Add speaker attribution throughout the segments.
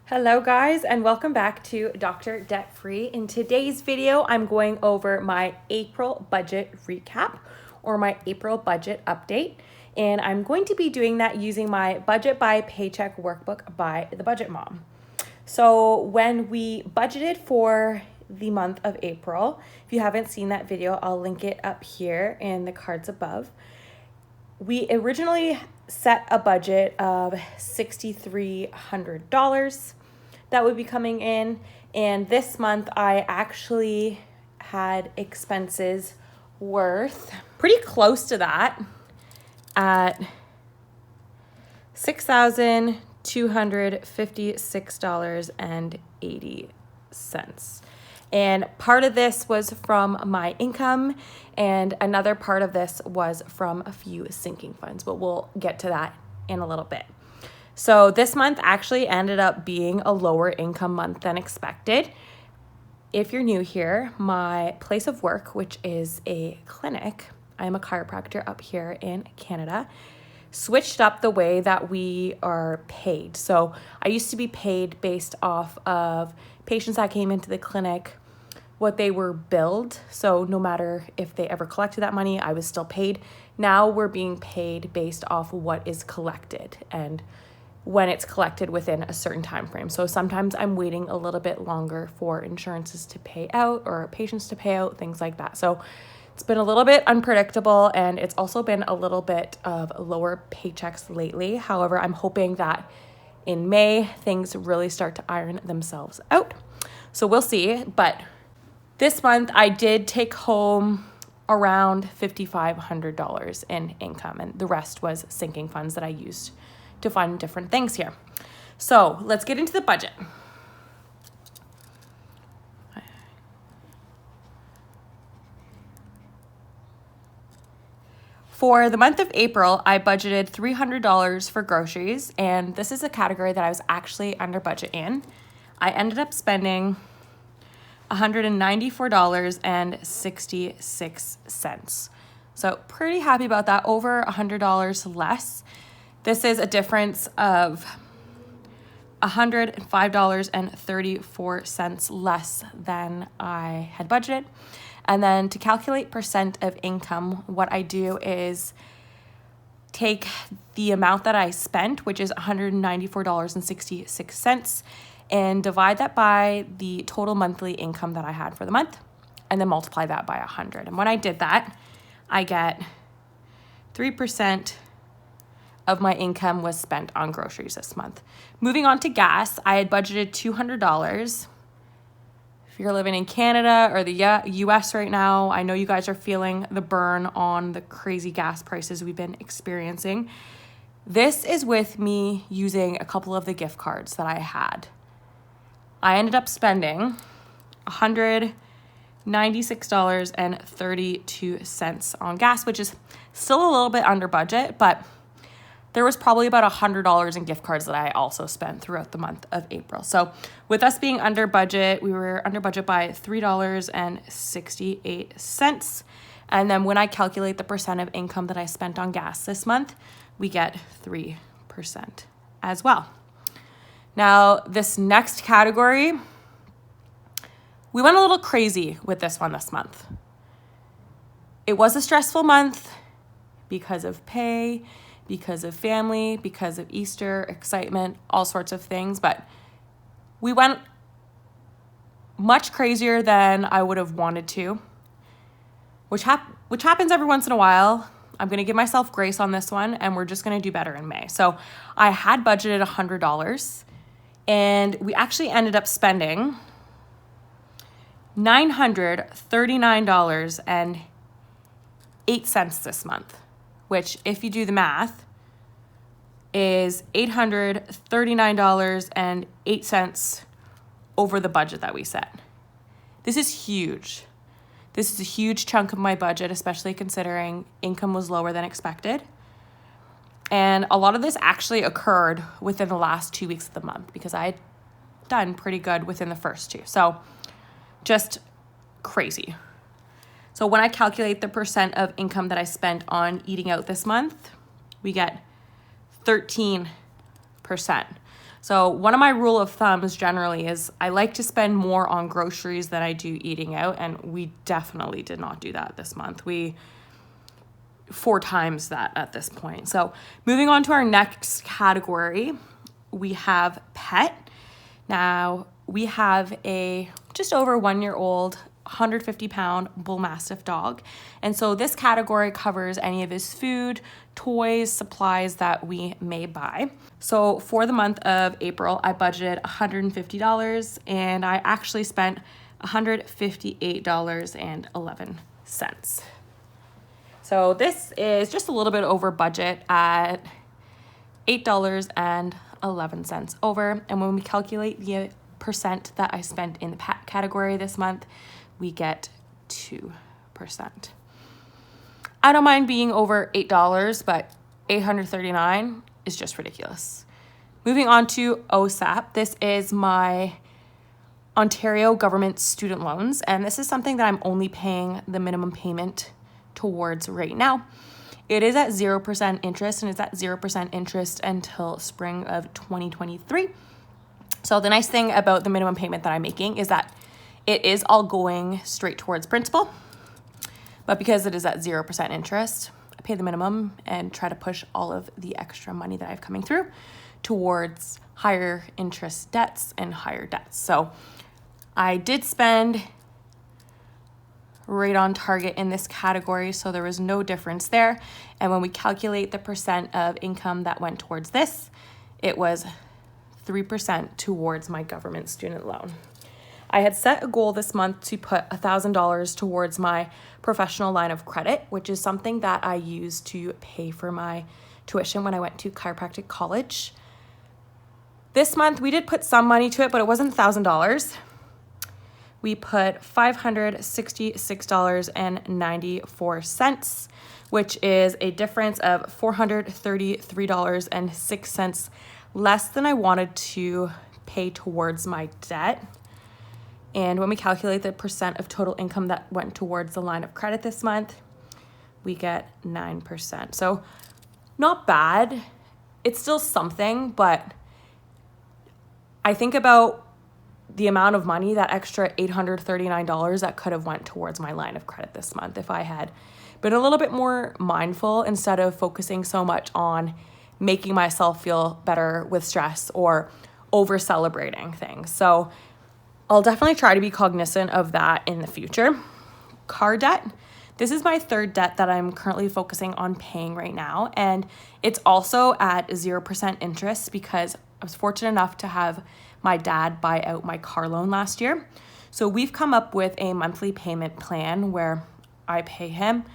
Speaker 1: Hello guys, and welcome back to Dr. Debt Free. In today's video, I'm going over my April budget recap or my April budget update. And I'm going to be doing that using my Budget by Paycheck Workbook by the Budget Mom. So when we budgeted for the month of April, if you haven't seen that video, I'll link it up here in the cards above. We originally set a budget of $6,300 that would be coming in, and this month I actually had expenses worth pretty close to that at $6,256.80. And part of this was from my income, and another part of this was from a few sinking funds, but we'll get to that in a little bit. So this month actually ended up being a lower income month than expected. If you're new here, my place of work, which is a clinic, I'm a chiropractor up here in Canada, switched up the way that we are paid. So I used to be paid based off of patients that came into the clinic, what they were billed. So no matter if they ever collected that money, I was still paid. Now we're being paid based off what is collected and when it's collected within a certain time frame. So sometimes I'm waiting a little bit longer for insurances to pay out or patients to pay out, things like that. So it's been a little bit unpredictable, and it's also been a little bit of lower paychecks lately. However, I'm hoping that in May, things really start to iron themselves out. So we'll see. But this month I did take home around $5,500 in income, and the rest was sinking funds that I used to fund different things here. So let's get into the budget. For the month of April, I budgeted $300 for groceries, and this is a category that I was actually under budget in. I ended up spending $194.66. So pretty happy about that, over $100 less. This is a difference of $105.34 less than I had budgeted. And then to calculate percent of income, what I do is take the amount that I spent, which is $194.66, and divide that by the total monthly income that I had for the month, and then multiply that by 100. And when I did that, I get 3% of my income was spent on groceries this month. Moving on to gas, I had budgeted $200. If you're living in Canada or the US right now, I know you guys are feeling the burn on the crazy gas prices we've been experiencing. This is with me using a couple of the gift cards that I had. I ended up spending $196.32 on gas, which is still a little bit under budget, but there was probably about $100 in gift cards that I also spent throughout the month of April. So with us being under budget, we were under budget by $3.68. And then when I calculate the percent of income that I spent on gas this month, we get 3% as well. Now, this next category, we went a little crazy with this one this month. It was a stressful month because of pay, because of family, because of Easter, excitement, all sorts of things. But we went much crazier than I would have wanted to, which happens every once in a while. I'm going to give myself grace on this one, and we're just going to do better in May. So I had budgeted $100, and we actually ended up spending $939.08 this month, which, if you do the math, is $839.08 over the budget that we set. This is huge. This is a huge chunk of my budget, especially considering income was lower than expected. And a lot of this actually occurred within the last 2 weeks of the month because I had done pretty good within the first two. So just crazy. So when I calculate the percent of income that I spent on eating out this month, we get 13%. So one of my rule of thumbs generally is I like to spend more on groceries than I do eating out, and we definitely did not do that this month. We 4 times that at this point. So moving on to our next category, we have pet. Now we have a just over 1-year-old 150-pound bull mastiff dog. And so this category covers any of his food, toys, supplies that we may buy. So for the month of April, I budgeted $150 and I actually spent $158.11. So this is just a little bit over budget at $8.11 over. And when we calculate the percent that I spent in the pet category this month, we get 2%. I don't mind being over $8, but $839 is just ridiculous. Moving on to OSAP. This is my Ontario government student loans, and this is something that I'm only paying the minimum payment towards right now. It is at 0% interest, and it's at 0% interest until spring of 2023. So the nice thing about the minimum payment that I'm making is that it is all going straight towards principal, but because it is at 0% interest, I pay the minimum and try to push all of the extra money that I have coming through towards higher interest debts and higher debts. So I did spend right on target in this category, so there was no difference there. And when we calculate the percent of income that went towards this, it was 3% towards my government student loan. I had set a goal this month to put $1,000 towards my professional line of credit, which is something that I used to pay for my tuition when I went to chiropractic college. This month, we did put some money to it, but it wasn't $1,000. We put $566.94, which is a difference of $433.06 less than I wanted to pay towards my debt. And when we calculate the percent of total income that went towards the line of credit this month, we get 9%. So not bad. It's still something, but I think about the amount of money, that extra $839 that could have went towards my line of credit this month if I had been a little bit more mindful instead of focusing so much on making myself feel better with stress or over celebrating things. So I'll definitely try to be cognizant of that in the future. Car debt. This is my third debt that I'm currently focusing on paying right now. And it's also at 0% interest because I was fortunate enough to have my dad buy out my car loan last year. So we've come up with a monthly payment plan where I pay him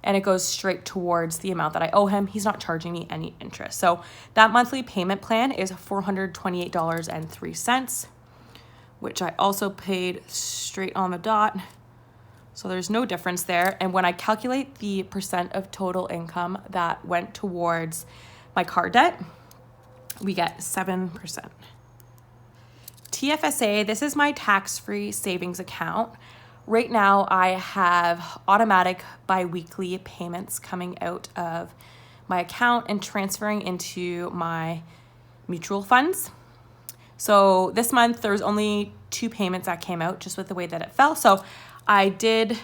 Speaker 1: and it goes straight towards the amount that I owe him. He's not charging me any interest. So that monthly payment plan is $428.03. which I also paid straight on the dot. So there's no difference there. And when I calculate the percent of total income that went towards my car debt, we get 7%. TFSA, this is my tax-free savings account. Right now, I have automatic biweekly payments coming out of my account and transferring into my mutual funds. So this month, there was only 2 payments that came out just with the way that it fell. So I did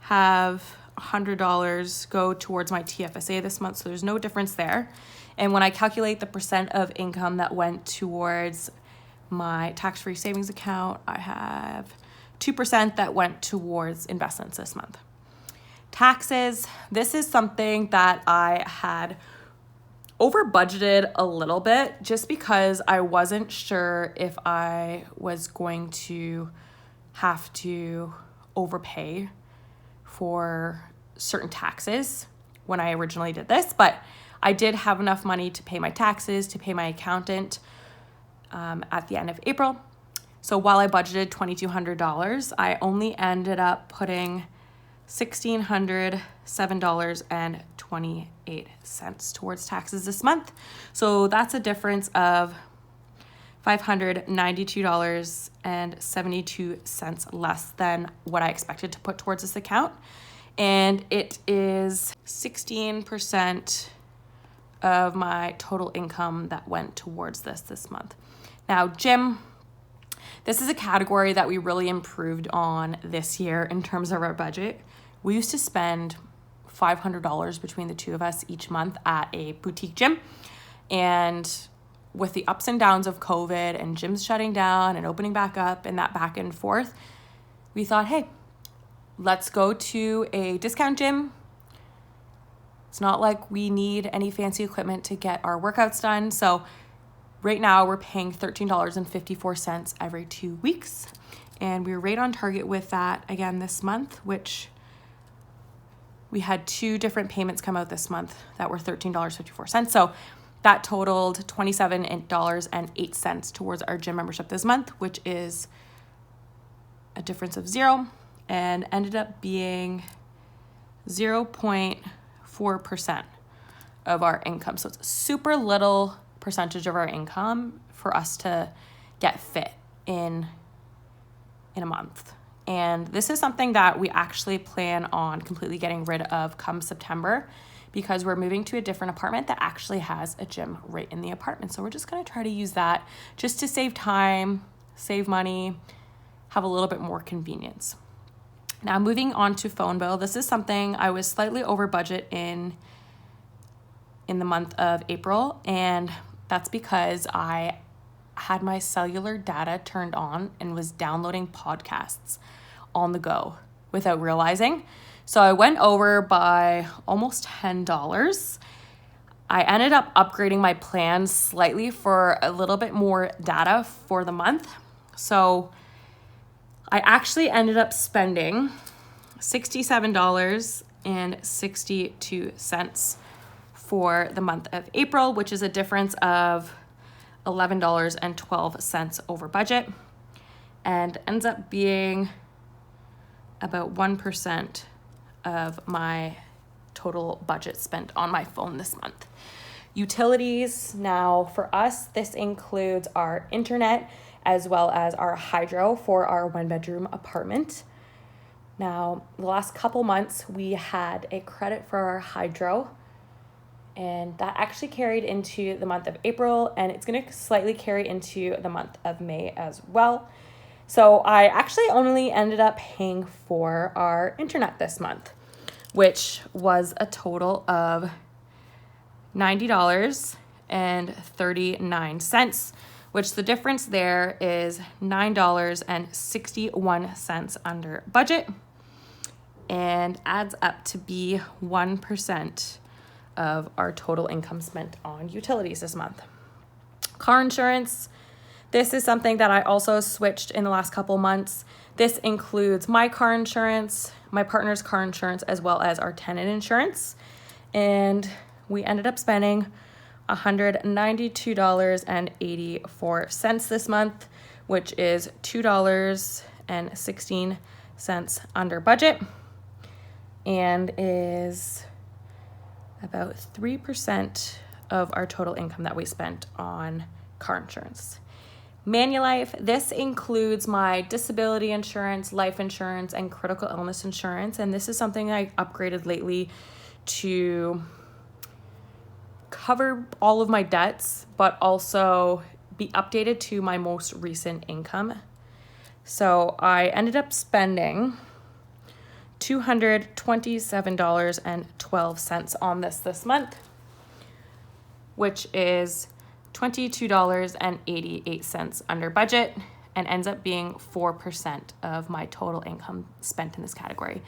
Speaker 1: have $100 go towards my TFSA this month, so there's no difference there. And when I calculate the percent of income that went towards my tax-free savings account, I have 2% that went towards investments this month. Taxes, this is something that I had over budgeted a little bit just because I wasn't sure if I was going to have to overpay for certain taxes when I originally did this, but I did have enough money to pay my taxes, to pay my accountant at the end of April. So while I budgeted $2,200, I only ended up putting $1,607.28 towards taxes this month. So that's a difference of $592.72 less than what I expected to put towards this account. And it is 16% of my total income that went towards this month. Now, gym, this is a category that we really improved on this year in terms of our budget. We used to spend $500 between the two of us each month at a boutique gym. And with the ups and downs of COVID and gyms shutting down and opening back up and that back and forth, we thought, hey, let's go to a discount gym. It's not like we need any fancy equipment to get our workouts done. So right now we're paying $13.54 every 2 weeks. And we're right on target with that again this month, which we had 2 different payments come out this month that were $13.54. So that totaled $27.08 towards our gym membership this month, which is a difference of 0 and ended up being 0.4% of our income. So it's a super little percentage of our income for us to get fit in a month. And this is something that we actually plan on completely getting rid of come September, because we're moving to a different apartment that actually has a gym right in the apartment. So we're just going to try to use that just to save time, save money, have a little bit more convenience. Now, moving on to phone bill. This is something I was slightly over budget in the month of April, and that's because I had my cellular data turned on and was downloading podcasts on the go without realizing. So I went over by almost $10. I ended up upgrading my plan slightly for a little bit more data for the month. So I actually ended up spending $67.62 for the month of April, which is a difference of $11.12 over budget, and ends up being about 1% of my total budget spent on my phone this month. Utilities, now for us, this includes our internet as well as our hydro for our 1-bedroom apartment. Now, the last couple months, we had a credit for our hydro, and that actually carried into the month of April, and it's going to slightly carry into the month of May as well. So I actually only ended up paying for our internet this month, which was a total of $90.39, which the difference there is $9.61 under budget, and adds up to be 1% of our total income spent on utilities this month. Car insurance. This is something that I also switched in the last couple months. This includes my car insurance, my partner's car insurance, as well as our tenant insurance. And we ended up spending $192.84 this month, which is $2.16 under budget, and is about 3% of our total income that we spent on car insurance. Manulife, this includes my disability insurance, life insurance, and critical illness insurance. And this is something I upgraded lately to cover all of my debts, but also be updated to my most recent income. So I ended up spending $227.12 on this month, which is $22.88 under budget, and ends up being 4% of my total income spent in this category.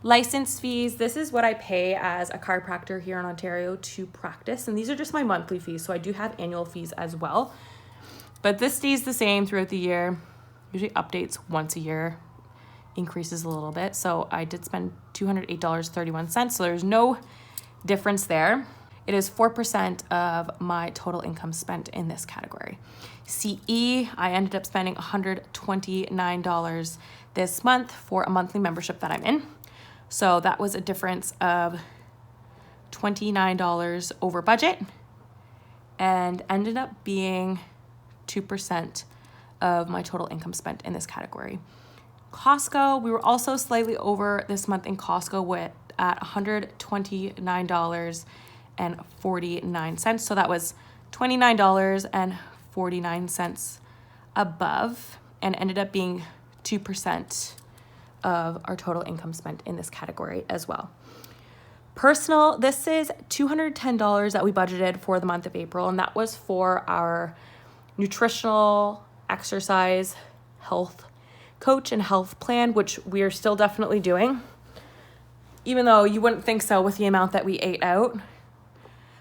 Speaker 1: License fees, this is what I pay as a chiropractor here in Ontario to practice, and these are just my monthly fees, so I do have annual fees as well. But this stays the same throughout the year, usually updates once a year, increases a little bit. So I did spend $208.31, so there's no difference there. It is 4% of my total income spent in this category. CE, I ended up spending $129 this month for a monthly membership that I'm in. So that was a difference of $29 over budget, and ended up being 2% of my total income spent in this category. Costco, we were also slightly over this month in Costco at $129 $29.49. So that was $29.49 above, and ended up being 2% of our total income spent in this category as well. Personal, this is $210 that we budgeted for the month of April, and that was for our nutritional, exercise, health coach, and health plan, which we are still definitely doing, even though you wouldn't think so with the amount that we ate out.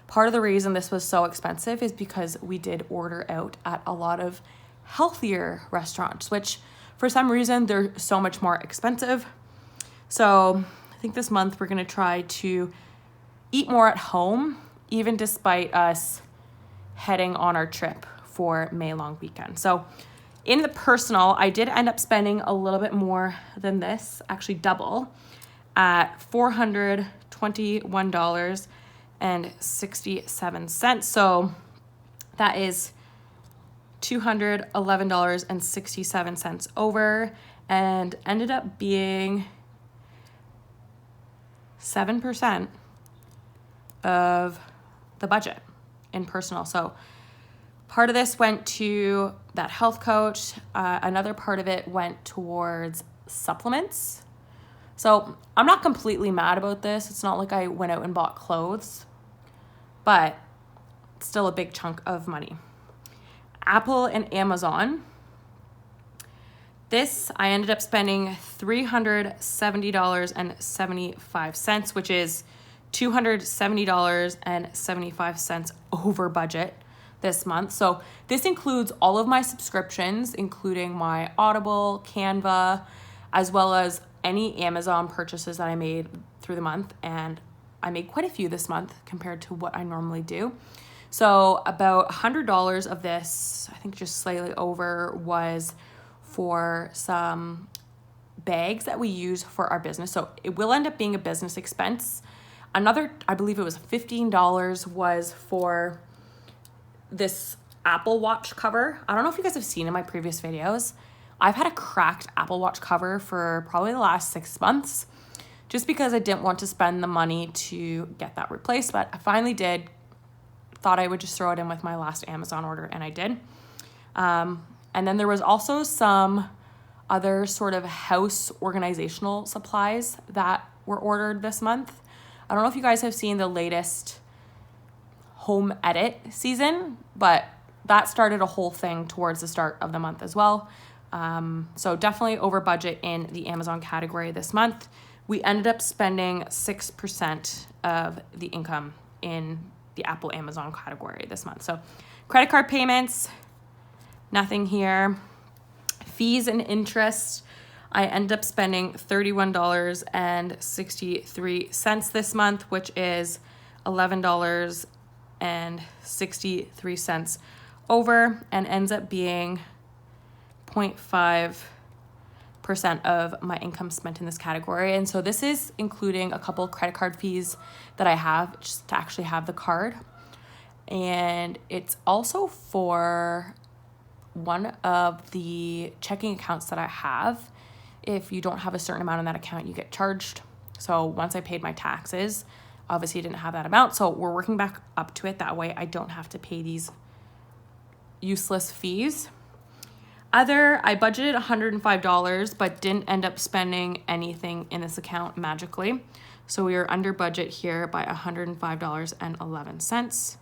Speaker 1: Part of the reason this was so expensive is because we did order out at a lot of healthier restaurants, which for some reason they're so much more expensive. So I think this month we're going to try to eat more at home, even despite us heading on our trip for May long weekend. So in the personal, I did end up spending a little bit more than this, actually double, at $421.67. So that is $211.67 over, and ended up being 7% of the budget in personal. So part of this went to that health coach. Another part of it went towards supplements. So I'm not completely mad about this. It's not like I went out and bought clothes, but it's still a big chunk of money. Apple and Amazon. This, I ended up spending $370.75, which is $270.75 over budget this month. So this includes all of my subscriptions, including my Audible, Canva, as well as any Amazon purchases that I made through the month. And I made quite a few this month compared to what I normally do. So about $100 of this, I think just slightly over, was for some bags that we use for our business. So it will end up being a business expense. Another, I believe it was $15, was for this Apple Watch cover. I don't know if you guys have seen in my previous videos. I've had a cracked Apple Watch cover for probably the last 6 months, just because I didn't want to spend the money to get that replaced, but I finally did. Thought I would just throw it in with my last Amazon order, and I did. And then there was also some other sort of house organizational supplies that were ordered this month. I don't know if you guys have seen the latest home edit season, but that started a whole thing towards the start of the month as well. So definitely over budget in the Amazon category this month. We ended up spending 6% of the income in the Apple Amazon category this month. So credit card payments, nothing here. Fees and interest, I end up spending $31.63 this month, which is $11.63 over, and ends up being 0.5% of my income spent in this category. And so this is including a couple credit card fees that I have just to actually have the card. And it's also for one of the checking accounts that I have. If you don't have a certain amount in that account, you get charged. So once I paid my taxes, obviously I didn't have that amount. So we're working back up to it. That way I don't have to pay these useless fees. I budgeted $105, but didn't end up spending anything in this account magically. So we are under budget here by $105.11.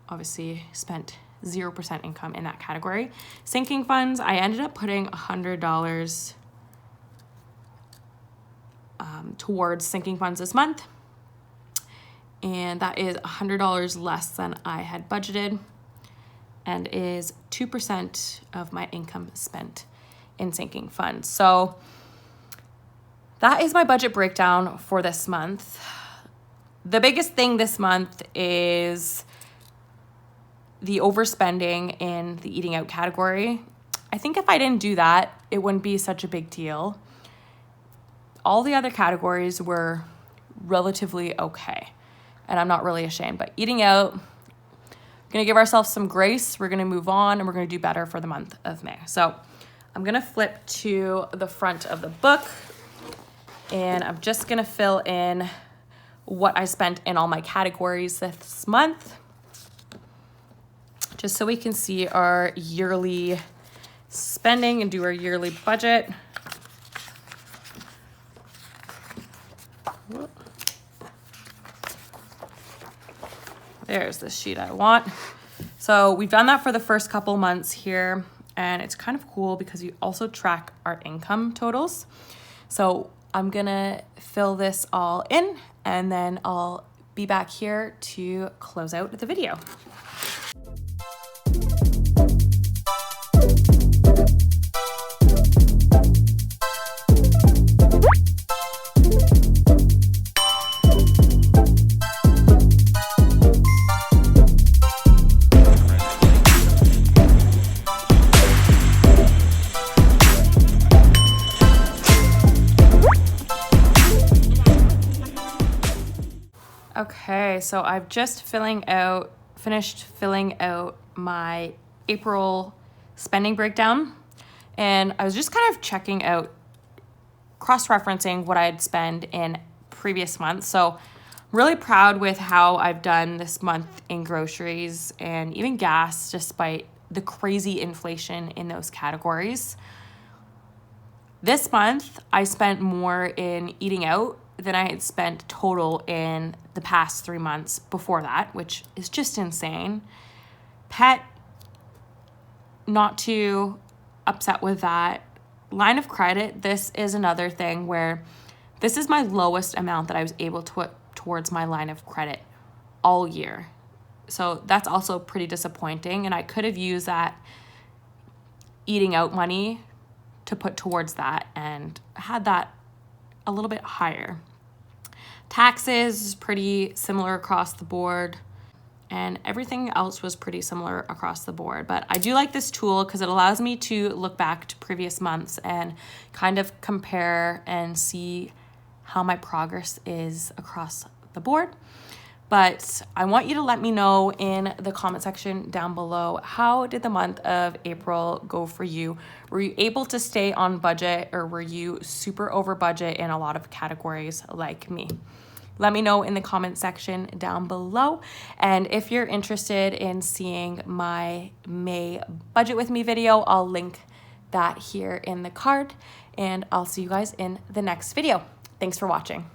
Speaker 1: Obviously spent 0% income in that category. Sinking funds, I ended up putting $100 towards sinking funds this month. And that is $100 less than I had budgeted, and is 2% of my income spent in sinking funds. So that is my budget breakdown for this month. The biggest thing this month is the overspending in the eating out category. I think if I didn't do that, it wouldn't be such a big deal. All the other categories were relatively okay, and I'm not really ashamed, but eating out, going to give ourselves some grace. We're going to move on, and we're going to do better for the month of May. So I'm going to flip to the front of the book, and I'm just going to fill in what I spent in all my categories this month, just so we can see our yearly spending and do our yearly budget. There's the sheet I want. So we've done that for the first couple months here, and it's kind of cool because we also track our income totals. So I'm gonna fill this all in, and then I'll be back here to close out the video. Okay, so I've just finished filling out my April spending breakdown, and I was just kind of checking out, cross-referencing what I'd spend in previous months. So really proud with how I've done this month in groceries and even gas, despite the crazy inflation in those categories. This month, I spent more in eating out than I had spent total in the past 3 months before that, which is just insane. Pet, not too upset with that. Line of credit, this is another thing where this is my lowest amount that I was able to put towards my line of credit all year. So that's also pretty disappointing, and I could have used that eating out money to put towards that and had that a little bit higher. Taxes, pretty similar across the board, and everything else was pretty similar across the board. But I do like this tool because it allows me to look back to previous months and kind of compare and see how my progress is across the board. But I want you to let me know in the comment section down below, how did the month of April go for you? Were you able to stay on budget, or were you super over budget in a lot of categories like me? Let me know in the comment section down below. And if you're interested in seeing my May budget with me video, I'll link that here in the card, and I'll see you guys in the next video. Thanks for watching.